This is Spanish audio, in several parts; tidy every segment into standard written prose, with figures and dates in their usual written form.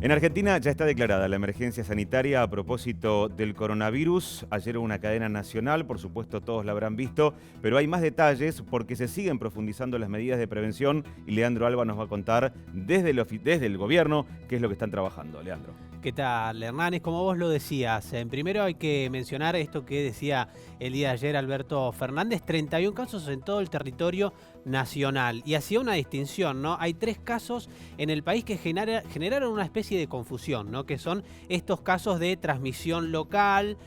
En Argentina ya está declarada la emergencia sanitaria a propósito del coronavirus. Ayer hubo una cadena nacional, por supuesto todos la habrán visto, pero hay más detalles porque se siguen profundizando las medidas de prevención y Leandro Alba nos va a contar desde el gobierno qué es lo que están trabajando. Leandro. ¿Qué tal, Hernández? Como vos lo decías, primero hay que mencionar esto que decía el día de ayer Alberto Fernández, 31 casos en todo el territorio nacional. Y hacía una distinción, ¿no? Hay 3 casos en el país que generaron una especie de confusión, ¿no? Que son estos casos de transmisión local,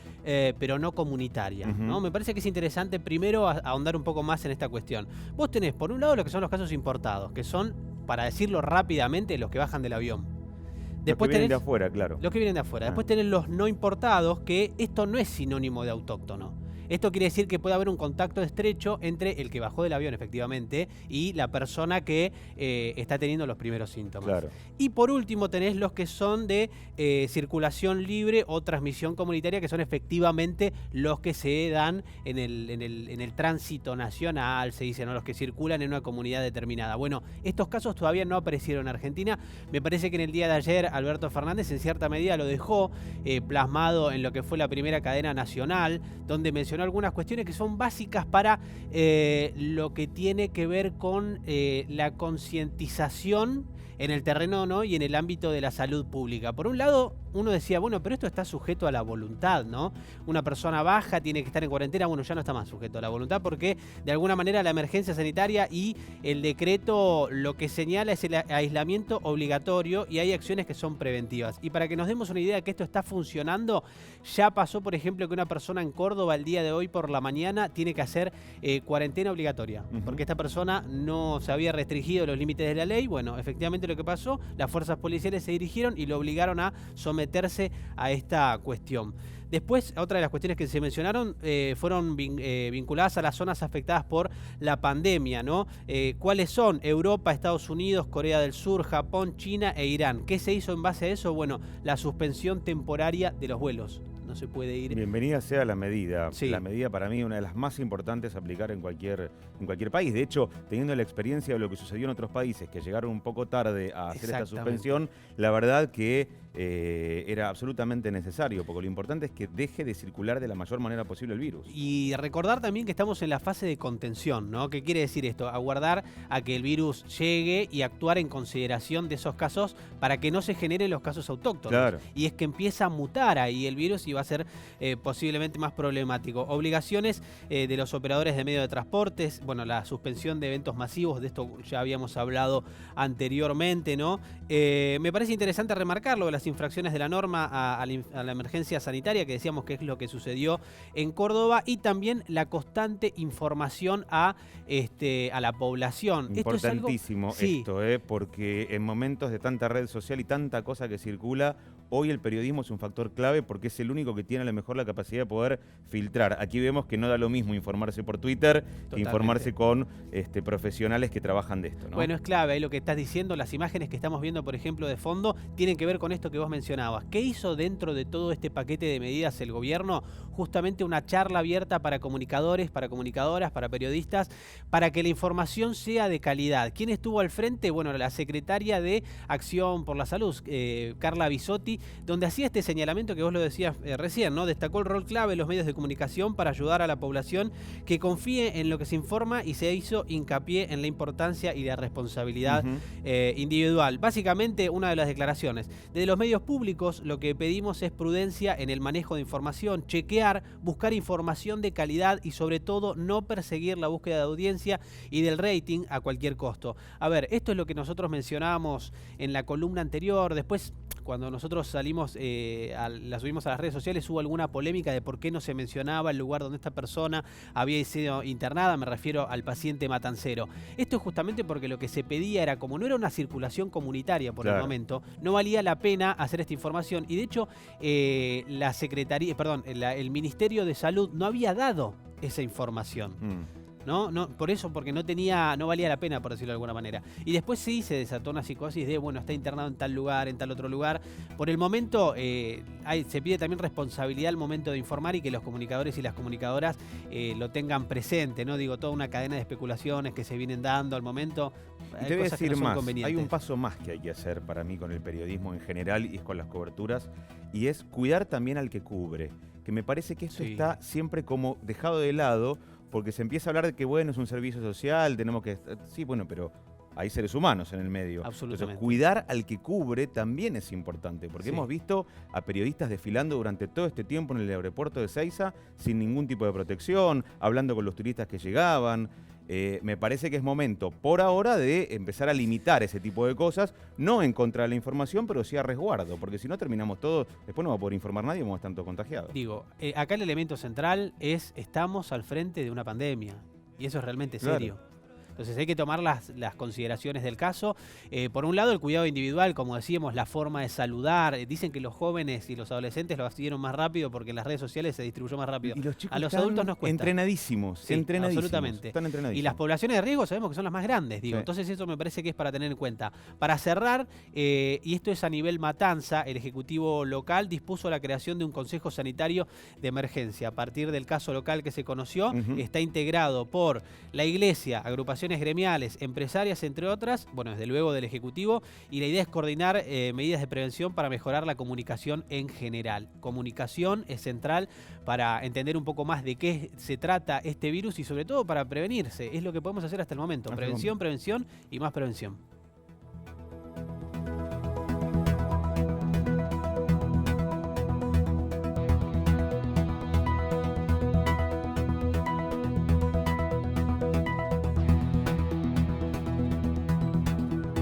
pero no comunitaria, ¿no? Me parece que es interesante primero ahondar un poco más en esta cuestión. Vos tenés, por un lado, lo que son los casos importados, que son, para decirlo rápidamente, los que bajan del avión. Después los que vienen de afuera, claro. Los que vienen de afuera. Después tenés los no importados, que esto no es sinónimo de autóctono. Esto quiere decir que puede haber un contacto estrecho entre el que bajó del avión, efectivamente, y la persona que está teniendo los primeros síntomas. Claro. Y por último tenés los que son de circulación libre o transmisión comunitaria, que son efectivamente los que se dan en el tránsito nacional, se dice, ¿no? Los que circulan en una comunidad determinada. Bueno, estos casos todavía no aparecieron en Argentina. Me parece que en el día de ayer Alberto Fernández en cierta medida lo dejó plasmado en lo que fue la primera cadena nacional, donde mencionó algunas cuestiones que son básicas para lo que tiene que ver con la concientización en el terreno, ¿no? Y en el ámbito de la salud pública. Por un lado, uno decía, bueno, pero esto está sujeto a la voluntad, ¿no? Una persona baja tiene que estar en cuarentena, bueno, ya no está más sujeto a la voluntad porque de alguna manera la emergencia sanitaria y el decreto lo que señala es el aislamiento obligatorio y hay acciones que son preventivas. Y para que nos demos una idea de que esto está funcionando, ya pasó, por ejemplo, que una persona en Córdoba el día de hoy por la mañana tiene que hacer cuarentena obligatoria, porque esta persona no se había restringido los límites de la ley. Bueno, efectivamente lo que pasó, las fuerzas policiales se dirigieron y lo obligaron a someterse a esta cuestión. Después, otra de las cuestiones que se mencionaron fueron vinculadas a las zonas afectadas por la pandemia, ¿no? ¿Cuáles son? Europa, Estados Unidos, Corea del Sur, Japón, China e Irán. ¿Qué se hizo en base a eso? Bueno, la suspensión temporaria de los vuelos. No se puede ir. Bienvenida sea la medida. Sí. La medida para mí una de las más importantes a aplicar en cualquier país. De hecho, teniendo la experiencia de lo que sucedió en otros países que llegaron un poco tarde a hacer esta suspensión, la verdad que era absolutamente necesario, porque lo importante es que deje de circular de la mayor manera posible el virus. Y recordar también que estamos en la fase de contención, ¿no? ¿Qué quiere decir esto? Aguardar a que el virus llegue y actuar en consideración de esos casos para que no se generen los casos autóctonos. Claro. Y es que empieza a mutar ahí el virus y va a ser posiblemente más problemático. Obligaciones de los operadores de medios de transportes, bueno, la suspensión de eventos masivos, de esto ya habíamos hablado anteriormente, ¿no? Me parece interesante remarcarlo, las infracciones de la norma a la emergencia sanitaria, que decíamos que es lo que sucedió en Córdoba, y también la constante información a la población. Importantísimo esto, esto, porque en momentos de tanta red social y tanta cosa que circula, hoy el periodismo es un factor clave porque es el único que tiene a lo mejor la capacidad de poder filtrar. Aquí vemos que no da lo mismo informarse por Twitter que informarse con profesionales que trabajan de esto, ¿no? Bueno, es clave ahí lo que estás diciendo. Las imágenes que estamos viendo, por ejemplo, de fondo, tienen que ver con esto que vos mencionabas. ¿Qué hizo dentro de todo este paquete de medidas el gobierno? Justamente una charla abierta para comunicadores, para comunicadoras, para periodistas, para que la información sea de calidad. ¿Quién estuvo al frente? Bueno, la secretaria de Acción por la Salud, Carla Bisotti, donde hacía este señalamiento que vos lo decías recién, ¿no? Destacó el rol clave de los medios de comunicación para ayudar a la población que confíe en lo que se informa y se hizo hincapié en la importancia y la responsabilidad individual. Básicamente, una de las declaraciones. Desde los medios públicos, lo que pedimos es prudencia en el manejo de información, chequear, buscar información de calidad y sobre todo no perseguir la búsqueda de audiencia y del rating a cualquier costo. A ver, esto es lo que nosotros mencionábamos en la columna anterior. Después, cuando nosotros salimos, la subimos a las redes sociales, hubo alguna polémica de por qué no se mencionaba el lugar donde esta persona había sido internada, me refiero al paciente matancero. Esto es justamente porque lo que se pedía era, como no era una circulación comunitaria por el momento, no valía la pena hacer esta información. Y de hecho, el Ministerio de Salud no había dado esa información. ¿no? Por eso, porque no valía la pena, por decirlo de alguna manera. Y después sí se desató una psicosis de, bueno, está internado en tal lugar, en tal otro lugar. Por el momento se pide también responsabilidad al momento de informar y que los comunicadores y las comunicadoras lo tengan presente, ¿no? Digo, toda una cadena de especulaciones que se vienen dando al momento. Te voy a decir más, hay un paso más que hay que hacer para mí con el periodismo en general y es con las coberturas, y es cuidar también al que cubre, que me parece que esto está siempre como dejado de lado, porque se empieza a hablar de que, bueno, es un servicio social, tenemos que... Sí, bueno, pero hay seres humanos en el medio. Absolutamente. Entonces, cuidar al que cubre también es importante, porque hemos visto a periodistas desfilando durante todo este tiempo en el aeropuerto de Ezeiza sin ningún tipo de protección, hablando con los turistas que llegaban. Me parece que es momento, por ahora, de empezar a limitar ese tipo de cosas, no en contra de la información, pero sí a resguardo, porque si no terminamos todos, después no va a poder informar nadie y vamos a estar todos contagiados. Digo, acá el elemento central es, estamos al frente de una pandemia, y eso es realmente serio. Entonces hay que tomar las consideraciones del caso. Por un lado, el cuidado individual, como decíamos, la forma de saludar. Dicen que los jóvenes y los adolescentes lo hicieron más rápido porque en las redes sociales se distribuyó más rápido. Y los chicos a los adultos nos cuesta. Entrenadísimos, sí, entrenadísimos. Absolutamente. Están entrenadísimos. Y las poblaciones de riesgo sabemos que son las más grandes, digo. Sí. Entonces eso me parece que es para tener en cuenta. Para cerrar, y esto es a nivel Matanza, el Ejecutivo local dispuso la creación de un Consejo Sanitario de Emergencia. A partir del caso local que se conoció, está integrado por la Iglesia, agrupaciones gremiales, empresarias, entre otras, bueno, desde luego del Ejecutivo, y la idea es coordinar medidas de prevención para mejorar la comunicación en general. Comunicación es central para entender un poco más de qué se trata este virus y sobre todo para prevenirse. Es lo que podemos hacer hasta el momento. Prevención, prevención y más prevención.